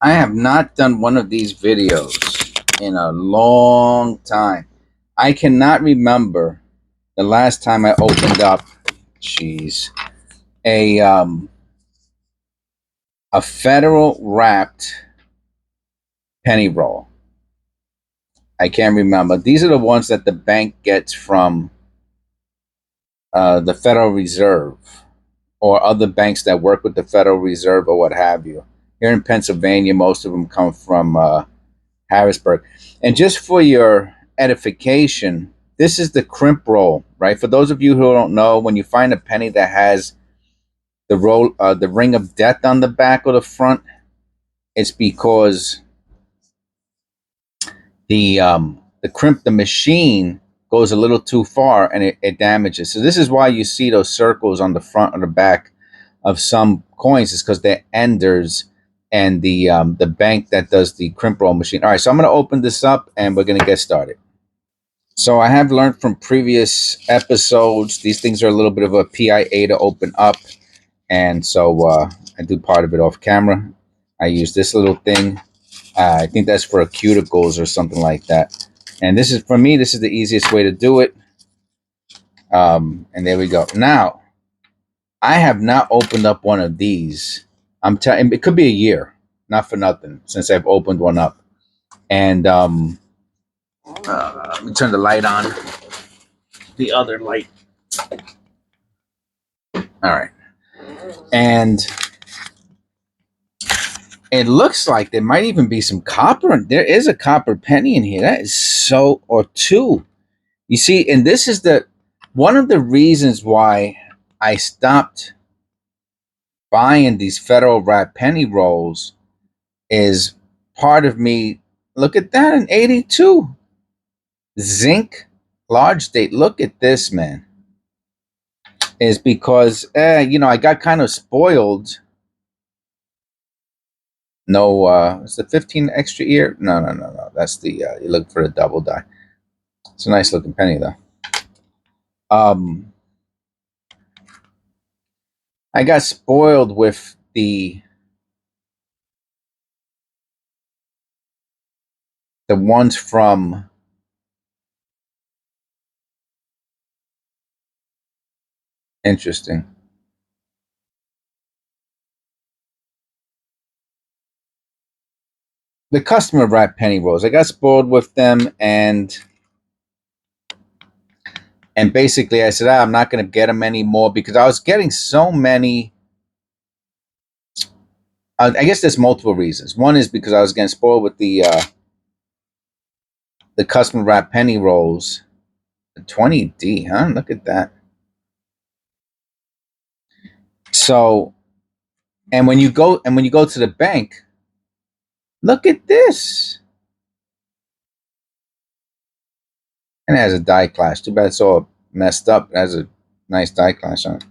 I have not done one of these videos in a long time. I cannot remember the last time I opened up, jeez, a federal wrapped penny roll. I can't remember. These are the ones that the bank gets from the Federal Reserve or other banks that work with the Federal Reserve or what have you. Here in Pennsylvania, most of them come from Harrisburg. And just for your edification, this is the crimp roll, right? For those of you who don't know, when you find a penny that has the ring of death on the back or the front, it's because the machine goes a little too far and it damages. So this is why you see those circles on the front or the back of some coins, is because they're enders, and the bank that does the crimp roll machine. All right, so I'm going to open this up and we're going to get started. So I have learned from previous episodes, these things are a little bit of a PIA to open up. And so I do part of it off camera. I use this little thing. I think that's for cuticles or something like that. And this is, for me, this is the easiest way to do it. And there we go. Now, I have not opened up one of these. I'm telling, it could be a year, not for nothing, since I've opened one up. And let me turn the light on. The other light. All right. And it looks like there might even be some copper. There is a copper penny in here. That is so, or two. You see, and this is one of the reasons why I stopped buying these Federal wrap penny rolls is part of me. Look at that, an 82 zinc large date. Look at this, man. Is because I got kind of spoiled. No, it's the 15 extra year. No. That's the you look for the double die. It's a nice looking penny though. I got spoiled with the ones from interesting. The customer wrap penny rolls. I got spoiled with them, and basically I said, I'm not going to get them anymore because I was getting so many. I guess there's multiple reasons. One is because I was getting spoiled with the customer wrap penny rolls. The 20D, huh? Look at that. So, and when you go to the bank, look at this. And it has a die clash. Too bad it's all messed up. It has a nice die clash on it.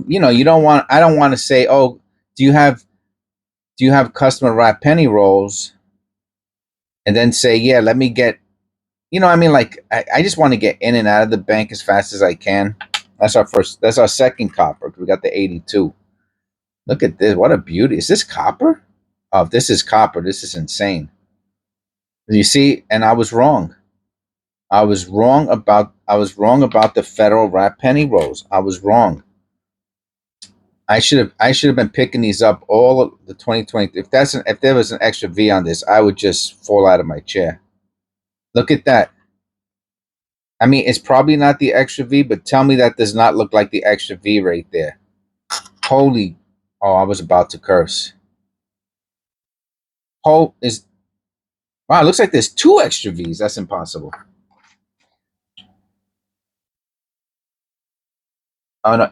You don't want. I don't want to say, oh, do you have customer wrap penny rolls, and then say, yeah, let me get. I mean, like I just want to get in and out of the bank as fast as I can. That's our first. That's our second copper. We got the 82. Look at this. What a beauty. Is this copper? Oh, if this is copper, this is insane. You see, and I was wrong. I was wrong about the Federal wrap penny rolls. I was wrong. I should have been picking these up all of the 2020. If there was an extra V on this, I would just fall out of my chair. Look at that. I mean, it's probably not the extra V, but tell me that does not look like the extra V right there. Holy, oh, I was about to curse. Wow, it looks like there's two extra V's. That's impossible. Oh no,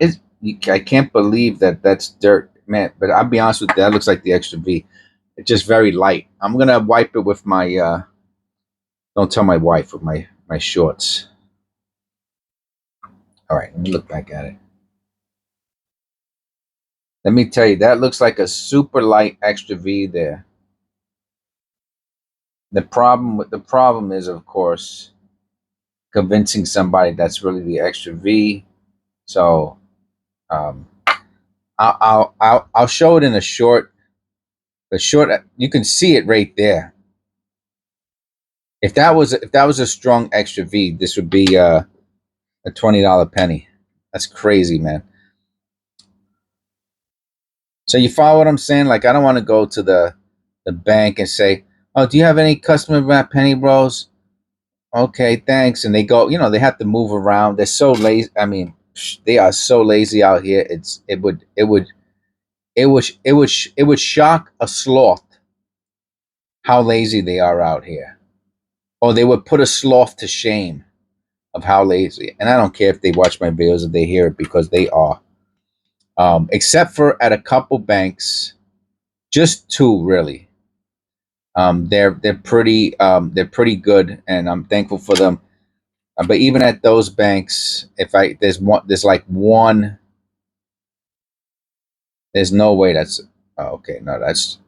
I can't believe that that's dirt, man. But I'll be honest with you, that looks like the extra V. It's just very light. I'm gonna wipe it with my. Don't tell my wife, with my shorts. All right, let me look back at it. Let me tell you, that looks like a super light extra V there. The problem is, of course, convincing somebody that's really the extra V. So, I'll show it in a short The short, you can see it right there. If that was a strong extra V, this would be a $20 penny. That's crazy, man. So you follow what I'm saying? Like, I don't want to go to the bank and say, "Oh, do you have any customer wrap penny rolls?" Okay, thanks. And they go, they have to move around. They're so lazy. I mean, they are so lazy out here. It would shock a sloth how lazy they are out here. Or they would put a sloth to shame of how lazy. And I don't care if they watch my videos or they hear it, because they are. Except for at a couple banks, just two really. They're pretty good, and I'm thankful for them. But even at those banks, if I there's like one. There's no way that's okay. No, that's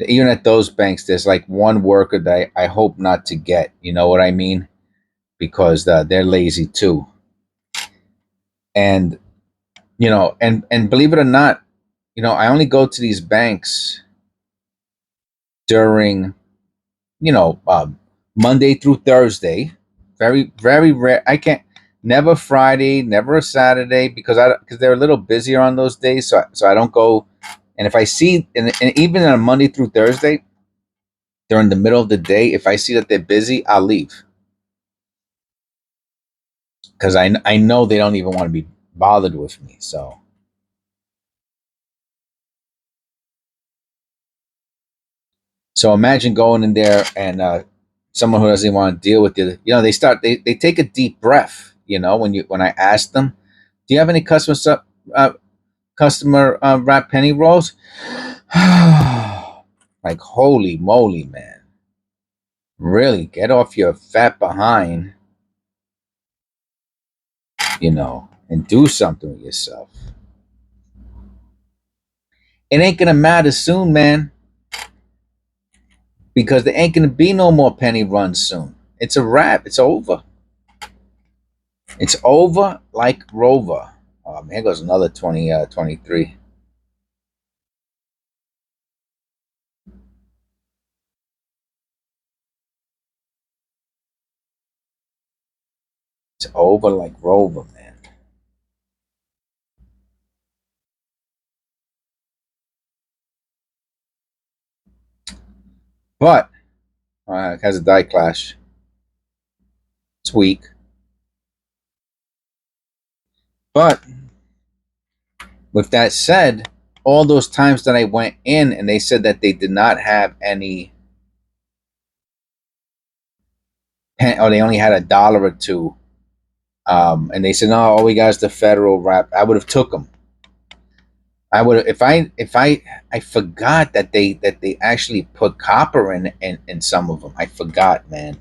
even at those banks. There's like one worker that I hope not to get. You know what I mean? Because they're lazy too. And and believe it or not, I only go to these banks during Monday through Thursday. Very, very rare. I can't. Never Friday, never a Saturday, because they're a little busier on those days. So I don't go. And if I see, and even on Monday through Thursday, during the middle of the day, if I see that they're busy, I'll leave, because I know they don't even want to be bothered with me. So imagine going in there and someone who doesn't want to deal with you. They take a deep breath. When I ask them, "Do you have any customer wrap penny rolls?" Like, holy moly, man! Really, get off your fat behind, and do something with yourself. It ain't gonna matter soon, man, because there ain't gonna be no more penny runs soon. It's a wrap. It's over. It's over like Rover. Oh, man, here goes another 23. It's over like Rover, man. But it has a die clash. It's weak. But with that said, all those times that I went in and they said that they did not have any or they only had $1 or two, and they said, "No, all we got is the federal wrap," I would have took them. I would, if I forgot that they actually put copper in some of them. I forgot, man.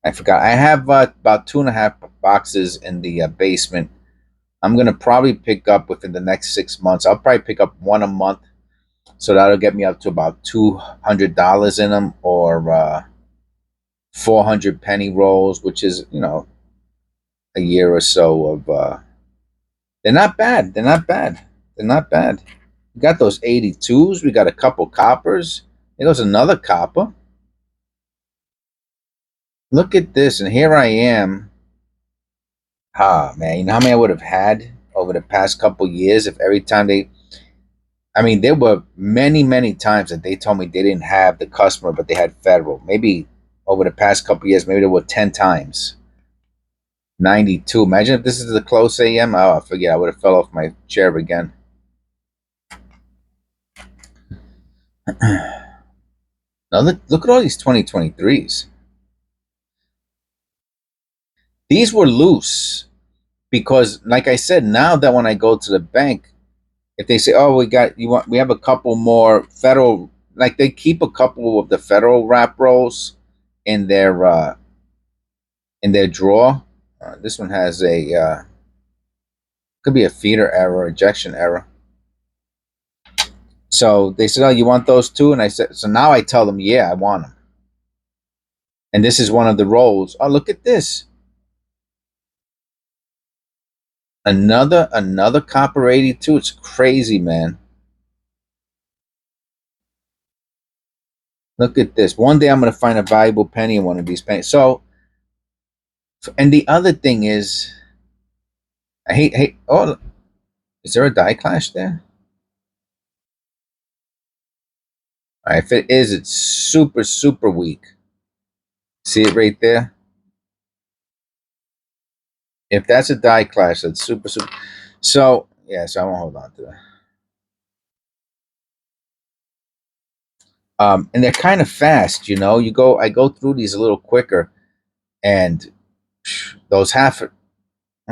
I forgot. I have about 2.5 boxes in the basement. I'm gonna probably pick up within the next 6 months. I'll probably pick up one a month, so that'll get me up to about $200 in them, or 400 penny rolls, which is a year or so of. They're not bad. They're not bad. They're not bad. We got those 82s. We got a couple coppers. There goes another copper. Look at this, and here I am. Ah, man, you know how many I would have had over the past couple years if every time they. I mean, there were many, many times that they told me they didn't have the customer, but they had federal. Maybe over the past couple years, maybe there were 10 times. 92. Imagine if this is the close AM. Oh, I forget. I would have fell off my chair again. Now look at all these 2023s. These were loose because, like I said, now that when I go to the bank, if they say, "Oh, we have a couple more federal," like they keep a couple of the federal wrap rolls in their drawer. This one has a could be a feeder error, ejection error. So they said, "Oh, you want those too?" And I said, so now I tell them, "Yeah, I want them." And this is one of the rolls. Oh, look at this. Another copper 82. It's crazy, man. Look at this. One day I'm going to find a valuable penny in one of these pennies. So, and the other thing is, I hate. Oh, is there a die clash there? All right, if it is, it's super, super weak. See it right there? If that's a die clash, that's super, super. So, yeah, so I won't hold on to that. And they're kind of fast, you know. I go through these a little quicker, and those half. Oh,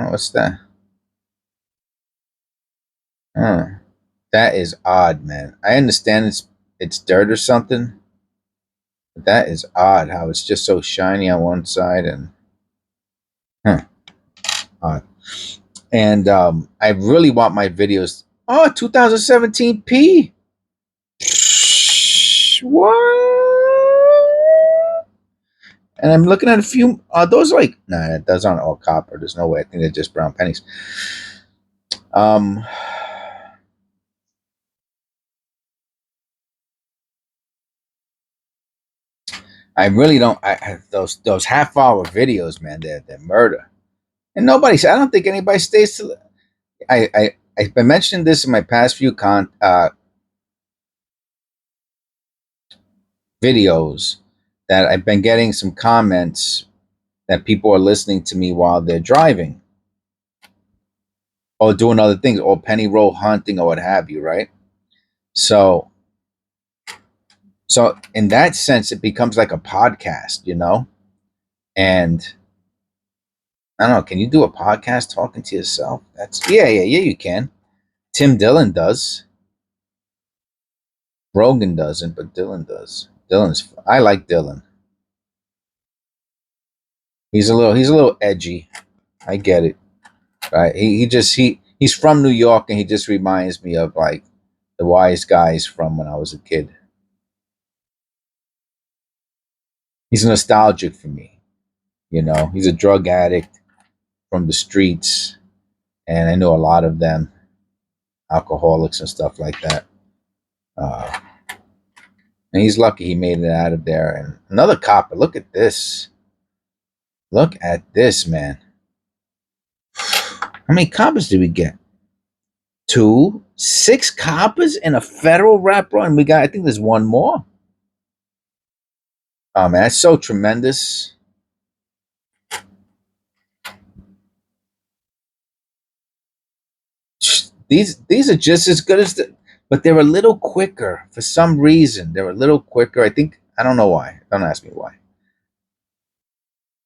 what's that? Huh. That is odd, man. I understand it's dirt or something, but that is odd how it's just so shiny on one side and huh, odd. And I really want my videos. Oh, 2017p. What? And I'm looking at a few. Are those like? Nah, those aren't all copper. There's no way. I think they're just brown pennies. Um, I really don't. Those half-hour videos, man. They're murder. And nobody. I don't think anybody stays to. I've been mentioning this in my past few videos that I've been getting some comments that people are listening to me while they're driving or doing other things or penny roll hunting or what have you, right? So so in that sense it becomes like a podcast, you know? And I don't know, can you do a podcast talking to yourself? That's yeah, you can. Tim Dillon does. Rogan doesn't, but Dillon does. I like Dillon. He's a little edgy. I get it. Right? He's from New York and he just reminds me of like the wise guys from when I was a kid. He's nostalgic for me. You know, he's a drug addict from the streets, and I know a lot of them, alcoholics and stuff like that. Uh, and he's lucky he made it out of there. And another copper. Look at this. Look at this, man. How many coppers did we get? 2, 6 coppers in a federal wrap run. We got. I think there's one more. Oh man, that's so tremendous. These are just as good as but they're a little quicker for some reason. They're a little quicker. I don't know why. Don't ask me why.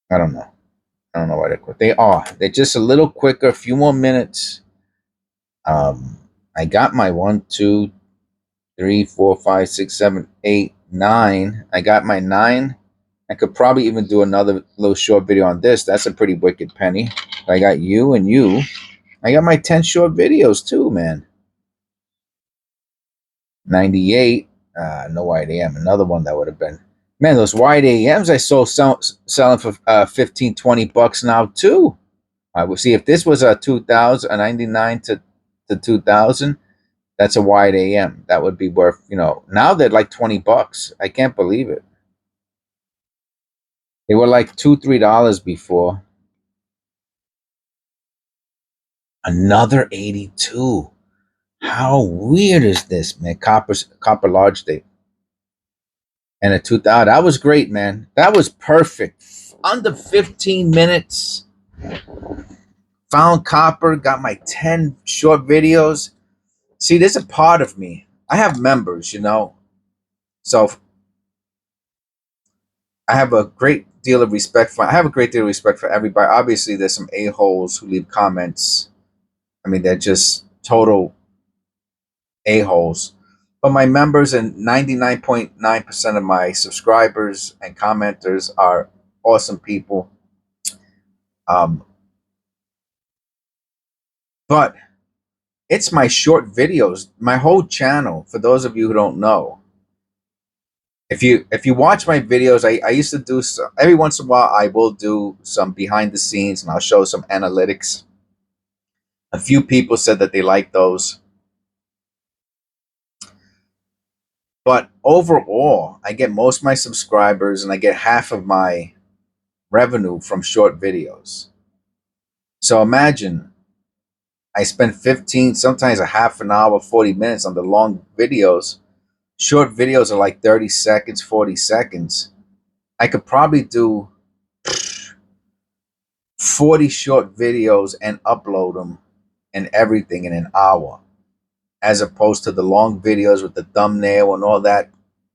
I don't know. I don't know why they're quick. They are. They're just a little quicker. A few more minutes. Um, I got my 1, 2, 3, 4, 5, 6, 7, 8, 9. I got my 9. I could probably even do another little short video on this. That's a pretty wicked penny. I got you and you. I got my 10 short videos too, man. 98. No wide AM. Another one that would have been. Man, those wide AMs I saw selling for 15, $20 now too. I would see if this was a 2000, a 99 to 2000. That's a wide AM. That would be worth, you know. Now they're like $20. I can't believe it. They were like $2, $3 before. Another 82. How weird is this, man? Copper large date. And a 2000. That was great, man. That was perfect. Under 15 minutes. Found copper. Got my 10 short videos. See, there's a part of me. I have members, you know. So I have a great deal of respect for. I have a great deal of respect for everybody. Obviously, there's some a-holes who leave comments. I mean, they're just total a-holes. But my members and 99.9% of my subscribers and commenters are awesome people. Um, but it's my short videos, my whole channel. For those of you who don't know, if you watch my videos, I used to do some, every once in a while I will do some behind the scenes and I'll show some analytics. A few people said that they like those. But overall, I get most of my subscribers and I get half of my revenue from short videos. So imagine I spend 15, sometimes a half an hour, 40 minutes on the long videos. Short videos are like 30 seconds, 40 seconds. I could probably do 40 short videos and upload them and everything in an hour, as opposed to the long videos with the thumbnail and all that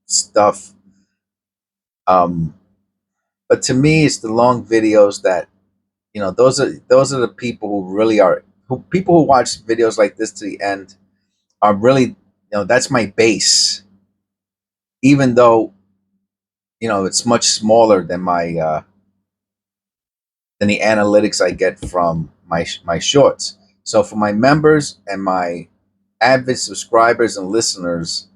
stuff. Um, but to me, it's the long videos that, those are the people who really are, who people who watch videos like this to the end are really, that's my base. Even though, it's much smaller than the analytics I get from my shorts. So for my members and my avid subscribers and listeners,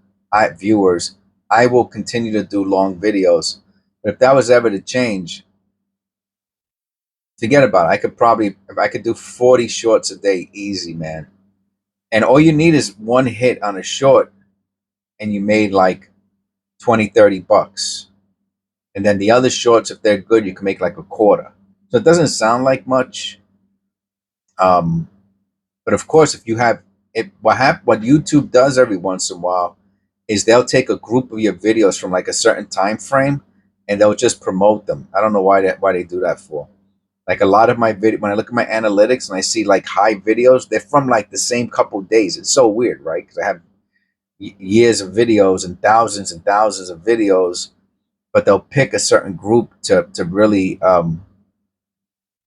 viewers, I will continue to do long videos. But if that was ever to change, forget about it. If I could do 40 shorts a day, easy, man. And all you need is one hit on a short, and you made like 20, 30 bucks. And then the other shorts, if they're good, you can make like a quarter. So it doesn't sound like much. Um, but of course, if you have it, what YouTube does every once in a while is they'll take a group of your videos from like a certain time frame and they'll just promote them. I don't know why they do that for. Like a lot of my video, when I look at my analytics and I see like high videos, they're from like the same couple days. It's so weird, right? Because I have years of videos and thousands of videos, but they'll pick a certain group to really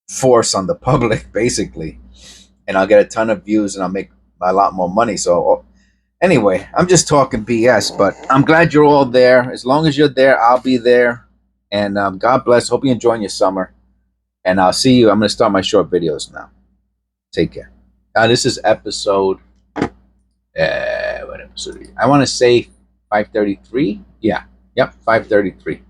force on the public, basically. And I'll get a ton of views and I'll make a lot more money. So anyway, I'm just talking BS, but I'm glad you're all there. As long as you're there, I'll be there. And God bless. Hope you're enjoying your summer. And I'll see you. I'm going to start my short videos now. Take care. This is episode. What episode? I want to say 533. Yeah. Yep. 533.